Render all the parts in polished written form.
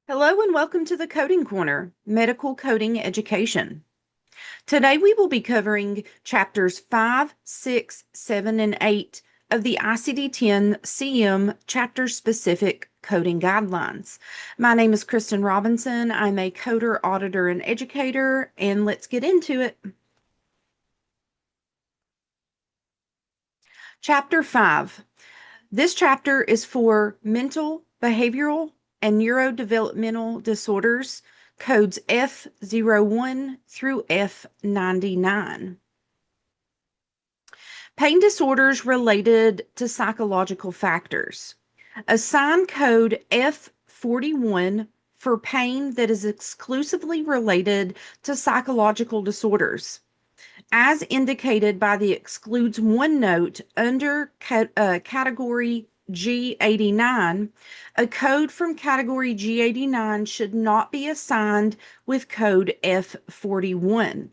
Hello and welcome to the Coding Corner, Medical Coding Education. Today we will be covering chapters 5, 6, 7, and 8 of the ICD-10 CM chapter-specific coding guidelines. My name is Kristen Robinson. I'm a coder, auditor, and educator, and let's get into it. Chapter 5. This chapter is for mental, behavioral, and neurodevelopmental disorders, codes F01 through F99. Pain disorders related to psychological factors. Assign code F41 for pain that is exclusively related to psychological disorders. As indicated by the excludes one note under category G89, a code from category G89 should not be assigned with code F41.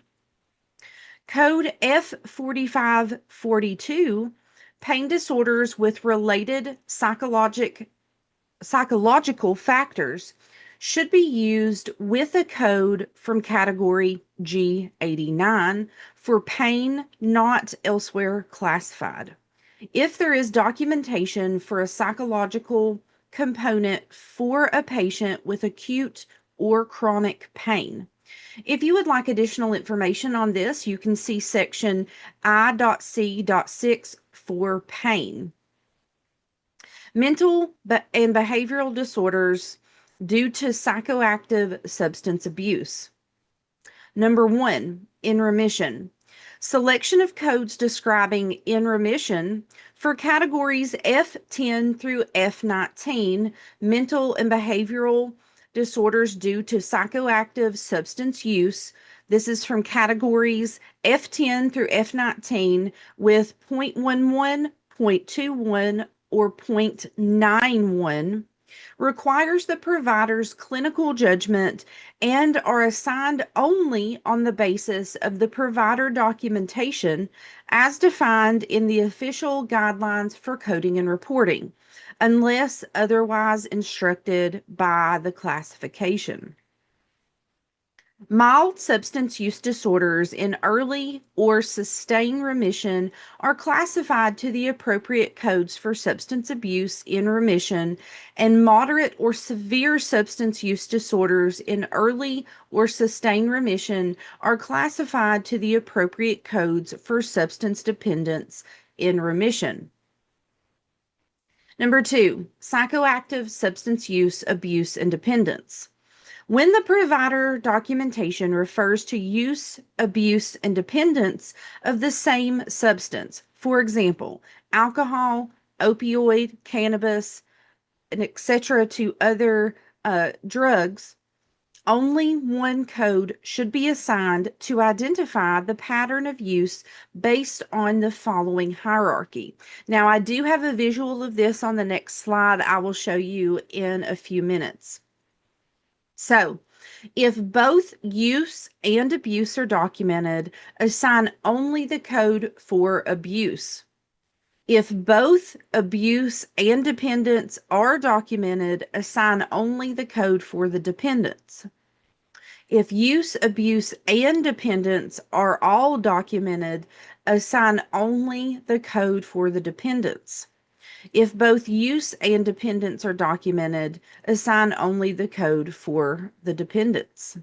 Code F4542, pain disorders with related psychological factors, should be used with a code from category G89 for pain not elsewhere classified. If there is documentation for a psychological component for a patient with acute or chronic pain. If you would like additional information on this, you can see section I.C.6 for pain. Mental and behavioral disorders due to psychoactive substance abuse. Number 1, in remission. Selection of codes describing in remission for categories F10 through F19, mental and behavioral disorders due to psychoactive substance use. This is from categories F10 through F19 with 0.11, 0.21, or 0.91, requires the provider's clinical judgment and are assigned only on the basis of the provider documentation as defined in the official guidelines for coding and reporting, unless otherwise instructed by the classification. Mild substance use disorders in early or sustained remission are classified to the appropriate codes for substance abuse in remission, and moderate or severe substance use disorders in early or sustained remission are classified to the appropriate codes for substance dependence in remission. Number 2, psychoactive substance use, abuse, and dependence. When the provider documentation refers to use, abuse, and dependence of the same substance, for example, alcohol, opioid, cannabis, and etc., to other drugs, only one code should be assigned to identify the pattern of use based on the following hierarchy. Now, I do have a visual of this on the next slide I will show you in a few minutes. So, if both use and abuse are documented, assign only the code for abuse. If both abuse and dependence are documented, assign only the code for the dependence. If use, abuse, and dependence are all documented, assign only the code for the dependence. If both use and dependence are documented, assign only the code for the dependence.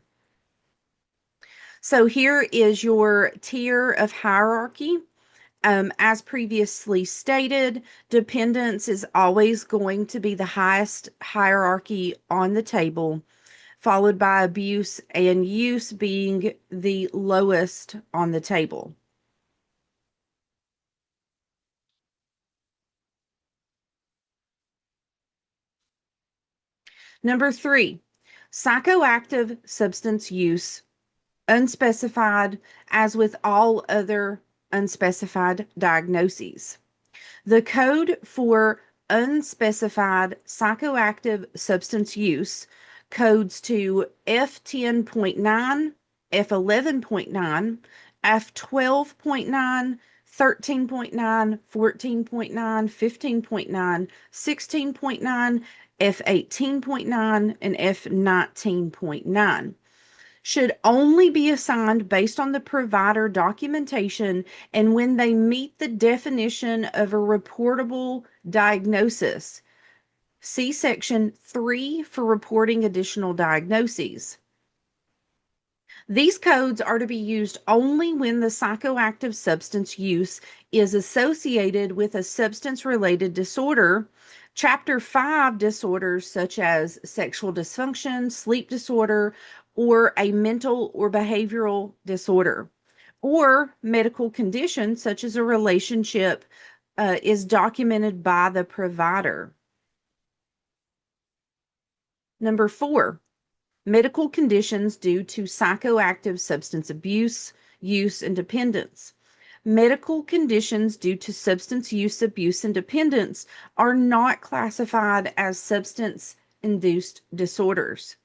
So here is your tier of hierarchy. As previously stated, dependence is always going to be the highest hierarchy on the table, followed by abuse and use being the lowest on the table. Number 3, psychoactive substance use, unspecified, as with all other unspecified diagnoses. The code for unspecified psychoactive substance use codes to F10.9, F11.9, F12.9, 13.9, 14.9, 15.9, 16.9, F18.9, and F19.9 should only be assigned based on the provider documentation and when they meet the definition of a reportable diagnosis. See Section 3 for reporting additional diagnoses. These codes are to be used only when the psychoactive substance use is associated with a substance-related disorder. Chapter 5 disorders such as sexual dysfunction, sleep disorder, or a mental or behavioral disorder, or medical condition such as a relationship is documented by the provider. Number 4, medical conditions due to psychoactive substance abuse, use, and dependence. Medical conditions due to substance use, abuse, and dependence are not classified as substance-induced disorders.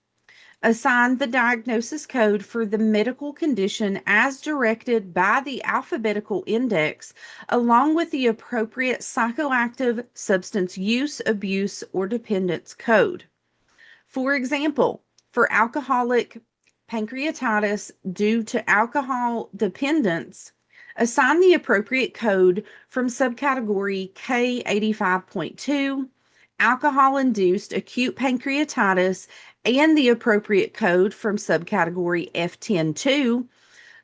Assign the diagnosis code for the medical condition as directed by the alphabetical index, along with the appropriate psychoactive substance use, abuse, or dependence code. For example, for alcoholic pancreatitis due to alcohol dependence, assign the appropriate code from subcategory K85.2, alcohol-induced acute pancreatitis, and the appropriate code from subcategory F10.2,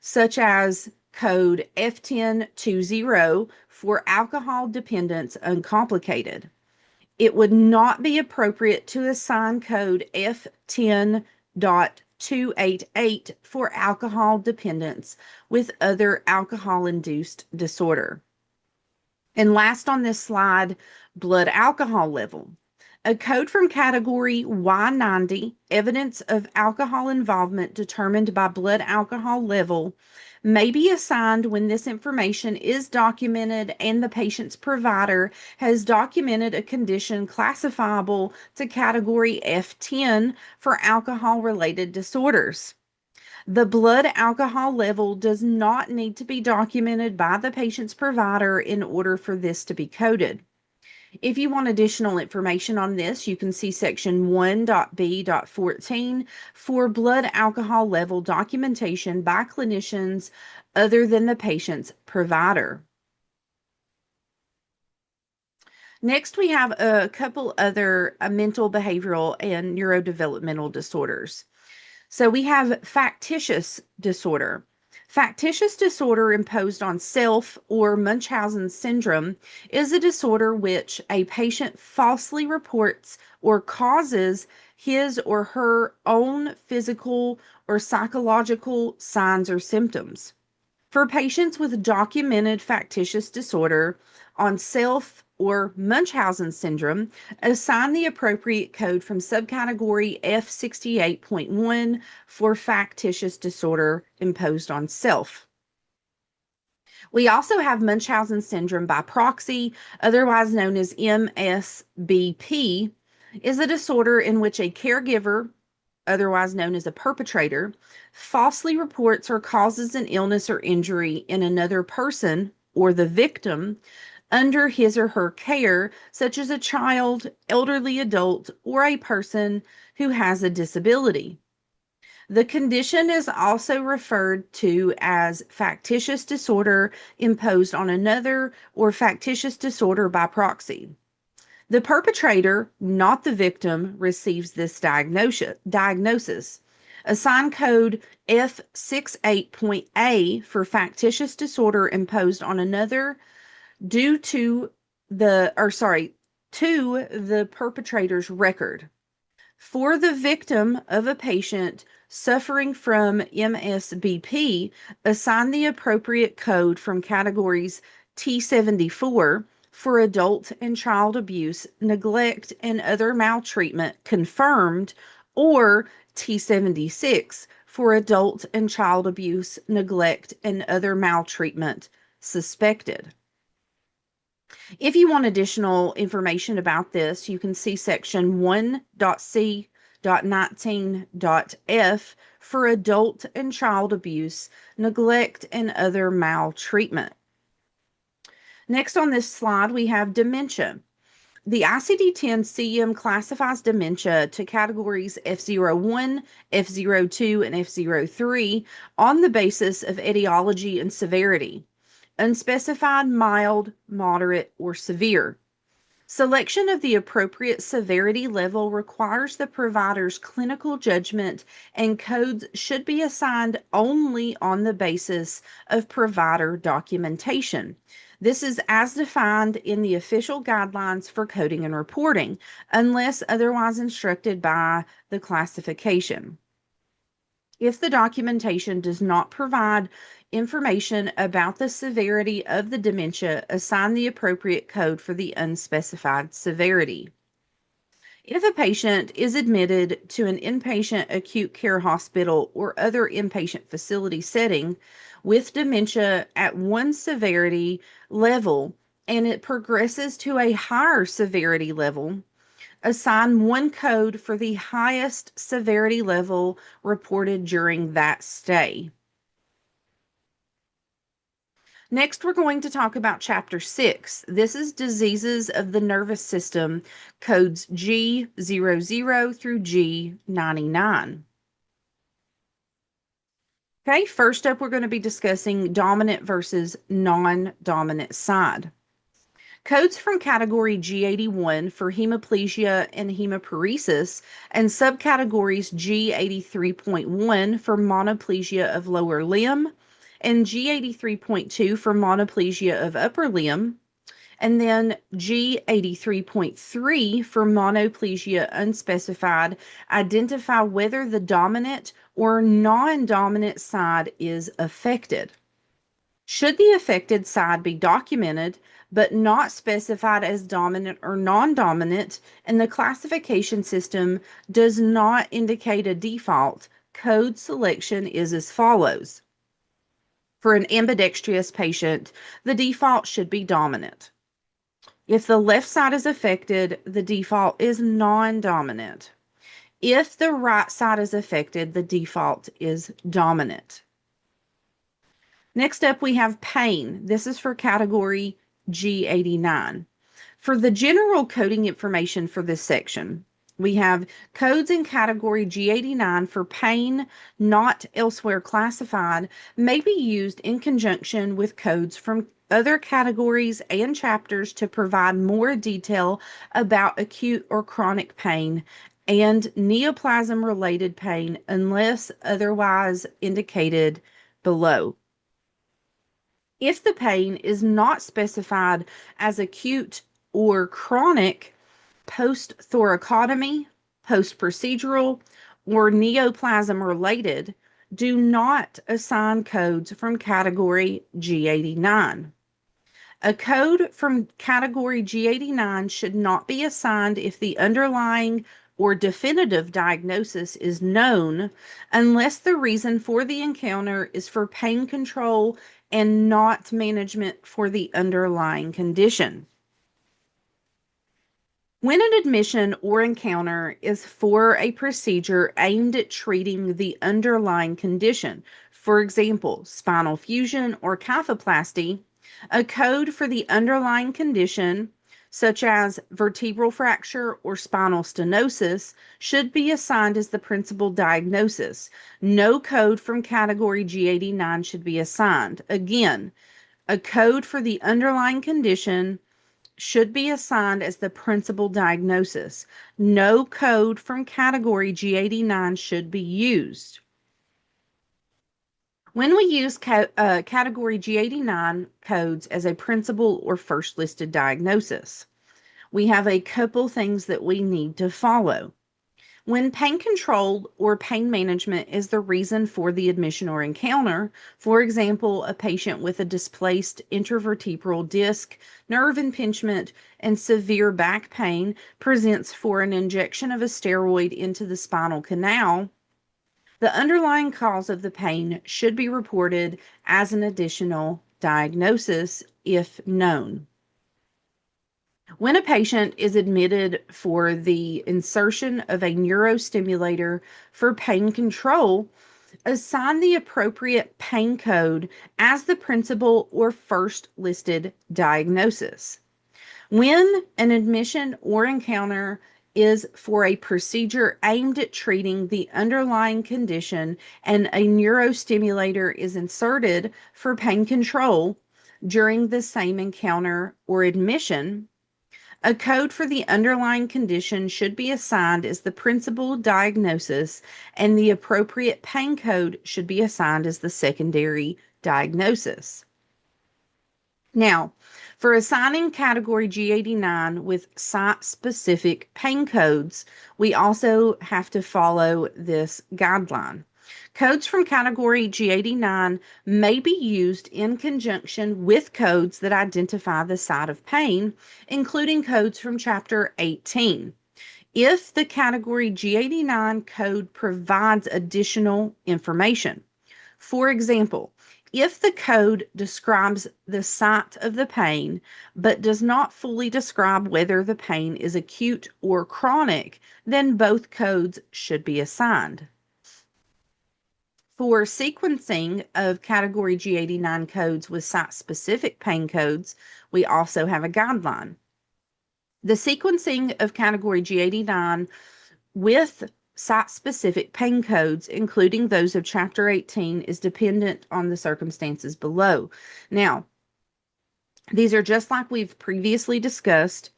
such as code F10.20 for alcohol dependence uncomplicated. It would not be appropriate to assign code F10.288 for alcohol dependence with other alcohol-induced disorder. And last on this slide, blood alcohol level. A code from category Y90, evidence of alcohol involvement determined by blood alcohol level, may be assigned when this information is documented and the patient's provider has documented a condition classifiable to category F10 for alcohol-related disorders. The blood alcohol level does not need to be documented by the patient's provider in order for this to be coded. If you want additional information on this, you can see section 1.b.14 for blood alcohol level documentation by clinicians other than the patient's provider. Next, we have a couple other mental, behavioral, and neurodevelopmental disorders. So we have factitious disorder. Factitious disorder imposed on self or Munchausen syndrome is a disorder which a patient falsely reports or causes his or her own physical or psychological signs or symptoms. For patients with documented factitious disorder on self or Munchausen syndrome, assign the appropriate code from subcategory F68.1 for factitious disorder imposed on self. We also have Munchausen syndrome by proxy, otherwise known as MSBP, is a disorder in which a caregiver, otherwise known as a perpetrator, falsely reports or causes an illness or injury in another person or the victim under his or her care, such as a child, elderly adult, or a person who has a disability. The condition is also referred to as factitious disorder imposed on another or factitious disorder by proxy. The perpetrator, not the victim, receives this diagnosis. Assign code F68.A for factitious disorder imposed on another due to the perpetrator's record. For the victim of a patient suffering from MSBP, assign the appropriate code from categories T74 for adult and child abuse, neglect, and other maltreatment confirmed, or T76 for adult and child abuse, neglect, and other maltreatment suspected. If you want additional information about this, you can see section 1.c.19.f for adult and child abuse, neglect, and other maltreatment. Next on this slide, we have dementia. The ICD-10 CM classifies dementia to categories F01, F02, and F03 on the basis of etiology and severity: unspecified, mild, moderate, or severe. Selection of the appropriate severity level requires the provider's clinical judgment, and codes should be assigned only on the basis of provider documentation. This is as defined in the official guidelines for coding and reporting, unless otherwise instructed by the classification. If the documentation does not provide information about the severity of the dementia, assign the appropriate code for the unspecified severity. If a patient is admitted to an inpatient acute care hospital or other inpatient facility setting with dementia at one severity level and it progresses to a higher severity level, assign one code for the highest severity level reported during that stay. Next, we're going to talk about Chapter 6. This is diseases of the nervous system, codes G00 through G99. Okay, first up, we're going to be discussing dominant versus non-dominant side. Codes from category G81 for hemiplegia and hemiparesis, and subcategories G83.1 for monoplegia of lower limb, and G83.2 for monoplegia of upper limb, and then G83.3 for monoplegia unspecified, identify whether the dominant or non-dominant side is affected. Should the affected side be documented but not specified as dominant or non-dominant, and the classification system does not indicate a default, code selection is as follows. For an ambidextrous patient, the default should be dominant. If the left side is affected, the default is non-dominant. If the right side is affected, the default is dominant. Next up, we have pain. This is for category G89. For the general coding information for this section, we have codes in category G89 for pain not elsewhere classified may be used in conjunction with codes from other categories and chapters to provide more detail about acute or chronic pain and neoplasm-related pain unless otherwise indicated below. If the pain is not specified as acute or chronic, post-thoracotomy, post-procedural, or neoplasm related, do not assign codes from category G89. A code from category G89 should not be assigned if the underlying or definitive diagnosis is known unless the reason for the encounter is for pain control and not management for the underlying condition. When an admission or encounter is for a procedure aimed at treating the underlying condition, for example, spinal fusion or kyphoplasty, a code for the underlying condition, such as vertebral fracture or spinal stenosis, should be assigned as the principal diagnosis. No code from category G89 should be assigned. Again, a code for the underlying condition should be assigned as the principal diagnosis. No code from category G89 should be used. When we use category G89 codes as a principal or first listed diagnosis, we have a couple things that we need to follow. When pain control or pain management is the reason for the admission or encounter, for example, a patient with a displaced intervertebral disc, nerve impingement, and severe back pain presents for an injection of a steroid into the spinal canal, the underlying cause of the pain should be reported as an additional diagnosis if known. When a patient is admitted for the insertion of a neurostimulator for pain control, Assign the appropriate pain code as the principal or first listed diagnosis. When an admission or encounter is for a procedure aimed at treating the underlying condition and a neurostimulator is inserted for pain control during the same encounter or admission, a code for the underlying condition should be assigned as the principal diagnosis, and the appropriate pain code should be assigned as the secondary diagnosis. Now, for assigning category G89 with site-specific pain codes, we also have to follow this guideline. Codes from category G89 may be used in conjunction with codes that identify the site of pain, including codes from Chapter 18. If the category G89 code provides additional information. For example, if the code describes the site of the pain, but does not fully describe whether the pain is acute or chronic, then both codes should be assigned. For sequencing of category G89 codes with site-specific pain codes, we also have a guideline. The sequencing of category G89 with site-specific pain codes, including those of Chapter 18, is dependent on the circumstances below. Now, these are just like we've previously discussed.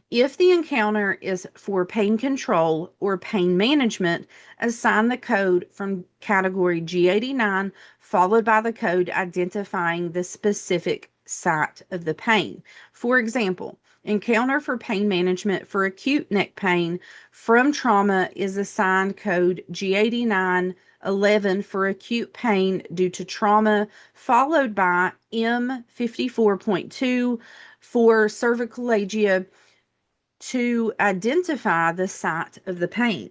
If the encounter is for pain control or pain management, assign the code from category G89 followed by the code identifying the specific site of the pain. For example, encounter for pain management for acute neck pain from trauma is assigned code G8911 for acute pain due to trauma, followed by M54.2 for cervicalgia to identify the site of the pain.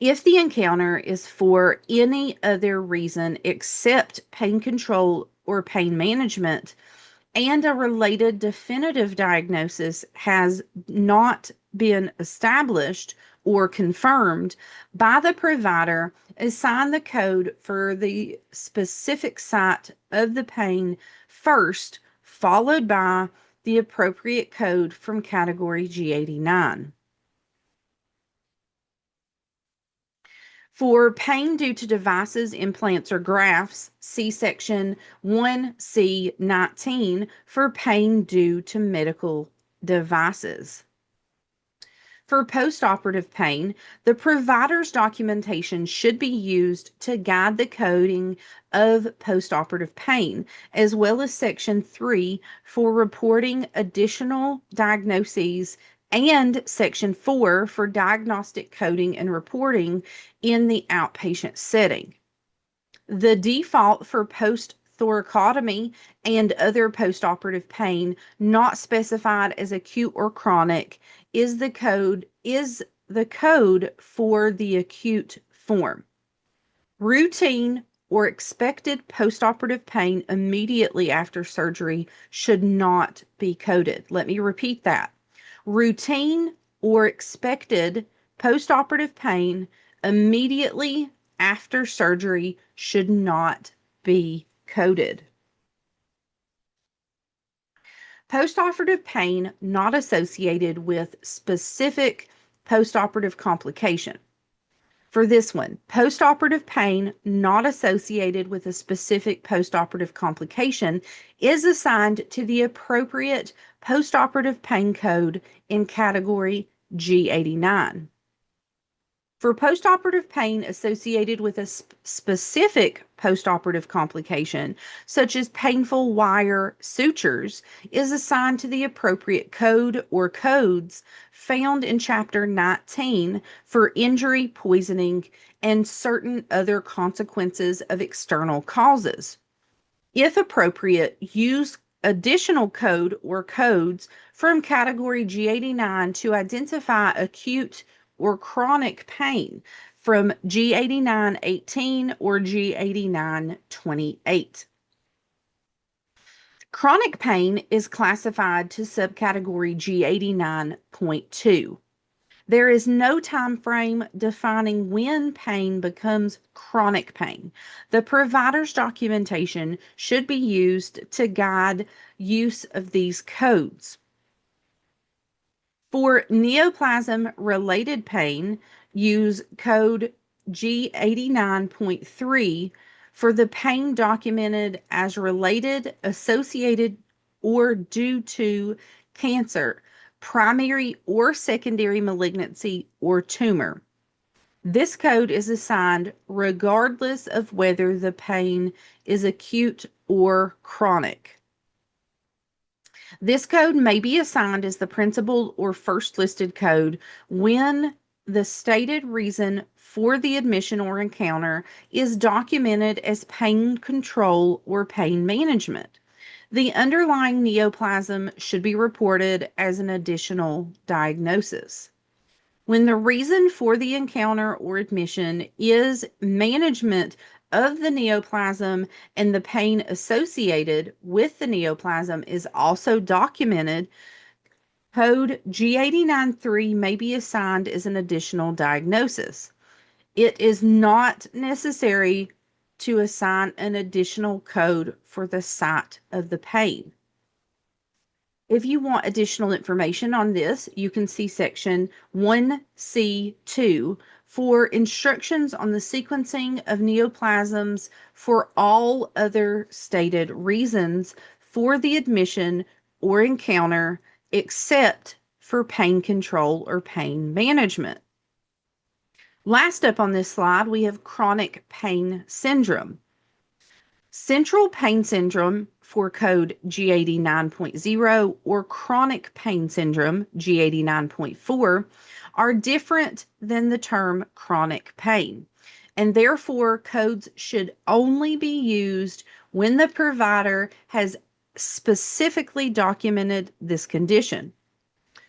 If the encounter is for any other reason except pain control or pain management, and a related definitive diagnosis has not been established or confirmed by the provider, assign the code for the specific site of the pain first, followed by the appropriate code from category G89. For pain due to devices, implants, or grafts, see section 1C19 for pain due to medical devices. For postoperative pain, the provider's documentation should be used to guide the coding of postoperative pain, as well as Section 3 for reporting additional diagnoses and Section 4 for diagnostic coding and reporting in the outpatient setting. The default for post-thoracotomy and other postoperative pain not specified as acute or chronic is the code for the acute form. Routine or expected postoperative pain immediately after surgery should not be coded. Let me repeat that. Routine or expected postoperative pain immediately after surgery should not be coded. Postoperative pain not associated with specific postoperative complication. For this one, postoperative pain not associated with a specific postoperative complication is assigned to the appropriate postoperative pain code in category G89. For postoperative pain associated with a specific postoperative complication, such as painful wire sutures, is assigned to the appropriate code or codes found in Chapter 19 for injury, poisoning, and certain other consequences of external causes. If appropriate, use additional code or codes from category G89 to identify acute or chronic pain from G8918 or G8928. Chronic pain is classified to subcategory G89.2. There is no time frame defining when pain becomes chronic pain. The provider's documentation should be used to guide use of these codes. For neoplasm-related pain, use code G89.3 for the pain documented as related, associated, or due to cancer, primary or secondary malignancy, or tumor. This code is assigned regardless of whether the pain is acute or chronic. This code may be assigned as the principal or first listed code when the stated reason for the admission or encounter is documented as pain control or pain management. The underlying neoplasm should be reported as an additional diagnosis. When the reason for the encounter or admission is management of the neoplasm and the pain associated with the neoplasm is also documented, code G89.3 may be assigned as an additional diagnosis. It is not necessary to assign an additional code for the site of the pain. If you want additional information on this, you can see section 1C2 for instructions on the sequencing of neoplasms for all other stated reasons for the admission or encounter, except for pain control or pain management. Last up on this slide, we have chronic pain syndrome. Central pain syndrome for code G89.0 or chronic pain syndrome G89.4 are different than the term chronic pain, and therefore codes should only be used when the provider has specifically documented this condition.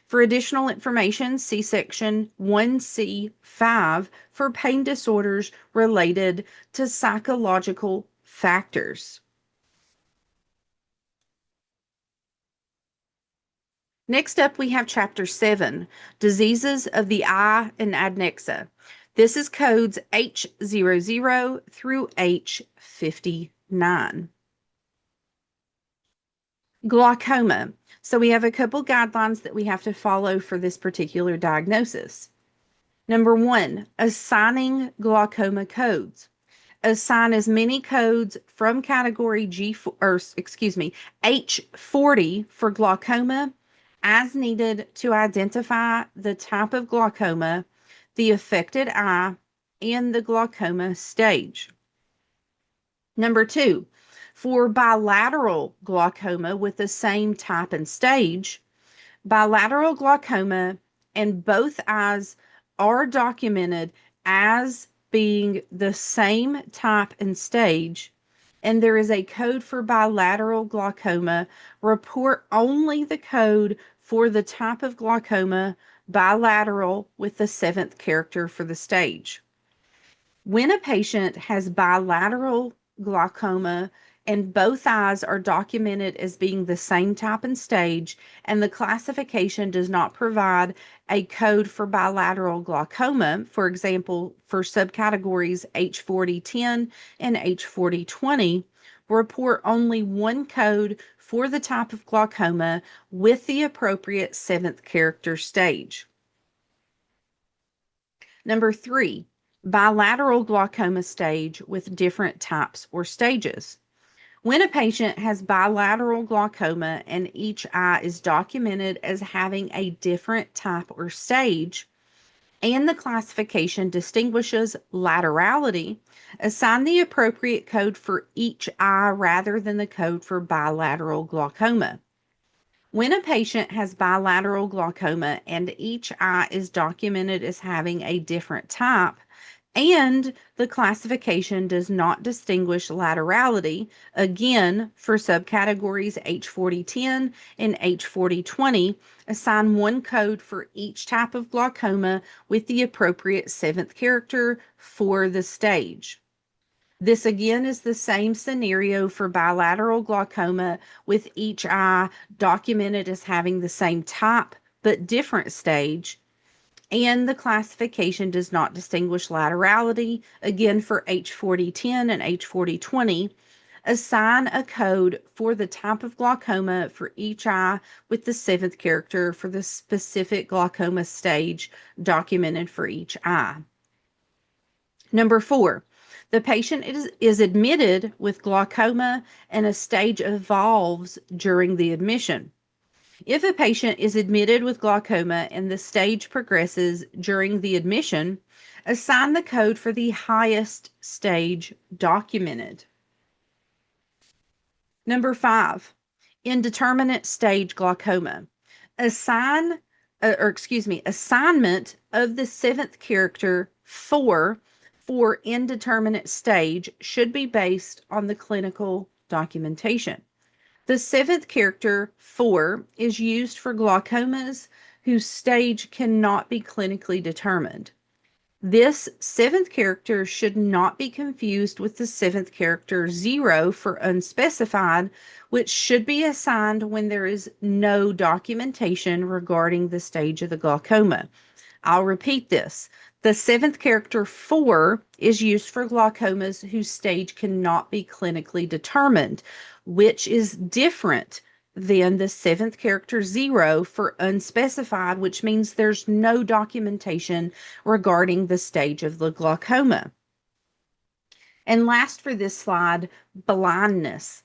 For additional information, see section 1C5 for pain disorders related to psychological factors. Next up, we have Chapter 7, Diseases of the Eye and Adnexa. This is codes H00 through H59. Glaucoma. So we have a couple guidelines that we have to follow for this particular diagnosis. Number 1, assigning glaucoma codes. Assign as many codes from category H40 for glaucoma as needed to identify the type of glaucoma, the affected eye, and the glaucoma stage. Number 2, for bilateral glaucoma with the same type and stage, bilateral glaucoma and both eyes are documented as being the same type and stage, and there is a code for bilateral glaucoma. Report only the code for the type of glaucoma bilateral with the 7th character for the stage. When a patient has bilateral glaucoma and both eyes are documented as being the same type and stage, and the classification does not provide a code for bilateral glaucoma, for example, for subcategories H4010 and H4020, report only one code for the type of glaucoma with the appropriate 7th character stage. Number 3, bilateral glaucoma stage with different types or stages. When a patient has bilateral glaucoma and each eye is documented as having a different type or stage, and the classification distinguishes laterality, assign the appropriate code for each eye rather than the code for bilateral glaucoma. When a patient has bilateral glaucoma and each eye is documented as having a different type, and the classification does not distinguish laterality, again, for subcategories H4010 and H4020, assign one code for each type of glaucoma with the appropriate 7th character for the stage. This again is the same scenario for bilateral glaucoma with each eye documented as having the same type but different stage. And the classification does not distinguish laterality. Again, for H4010 and H4020, assign a code for the type of glaucoma for each eye with the seventh character for the specific glaucoma stage documented for each eye. Number 4, the patient is admitted with glaucoma and a stage evolves during the admission. If a patient is admitted with glaucoma and the stage progresses during the admission, assign the code for the highest stage documented. Number 5, indeterminate stage glaucoma. Assignment of the seventh character 4 for indeterminate stage should be based on the clinical documentation. The seventh character 4 is used for glaucomas whose stage cannot be clinically determined. This seventh character should not be confused with the seventh character 0 for unspecified, which should be assigned when there is no documentation regarding the stage of the glaucoma. I'll repeat this. The seventh character 4 is used for glaucomas whose stage cannot be clinically determined, which is different than the seventh character 0 for unspecified, which means there's no documentation regarding the stage of the glaucoma. And last for this slide, blindness.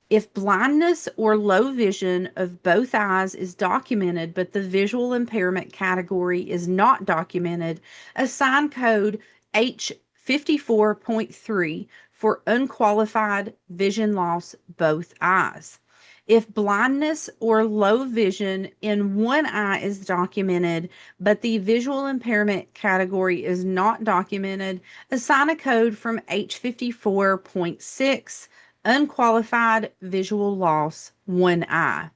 If blindness or low vision of both eyes is documented, but the visual impairment category is not documented, assign code H54.3 for unqualified vision loss both eyes. If blindness or low vision in one eye is documented, but the visual impairment category is not documented, assign a code from H54.6 unqualified visual loss, one eye.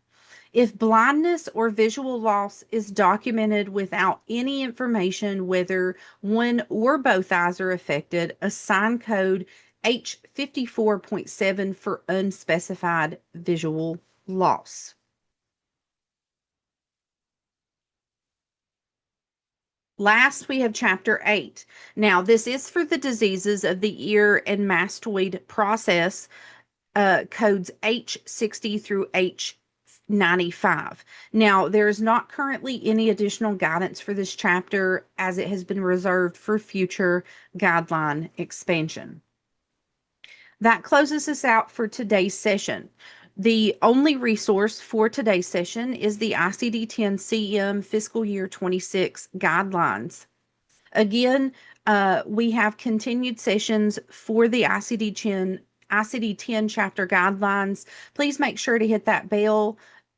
If blindness or visual loss is documented without any information whether one or both eyes are affected, assign code H54.7 for unspecified visual loss. Last, we have Chapter 8. Now, this is for the diseases of the ear and mastoid process, codes H60 through H95. Now, there is not currently any additional guidance for this chapter as it has been reserved for future guideline expansion. That closes us out for today's session. The only resource for today's session is the ICD-10 CM Fiscal Year 26 guidelines. Again, we have continued sessions for the ICD-10 chapter guidelines. Please make sure to hit that bell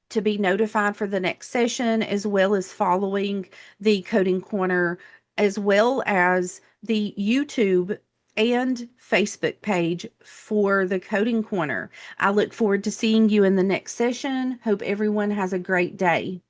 to be notified for the next session, as well as following the Coding Corner, as well as the YouTube and Facebook page for the Coding Corner. I look forward to seeing you in the next session. Hope everyone has a great day.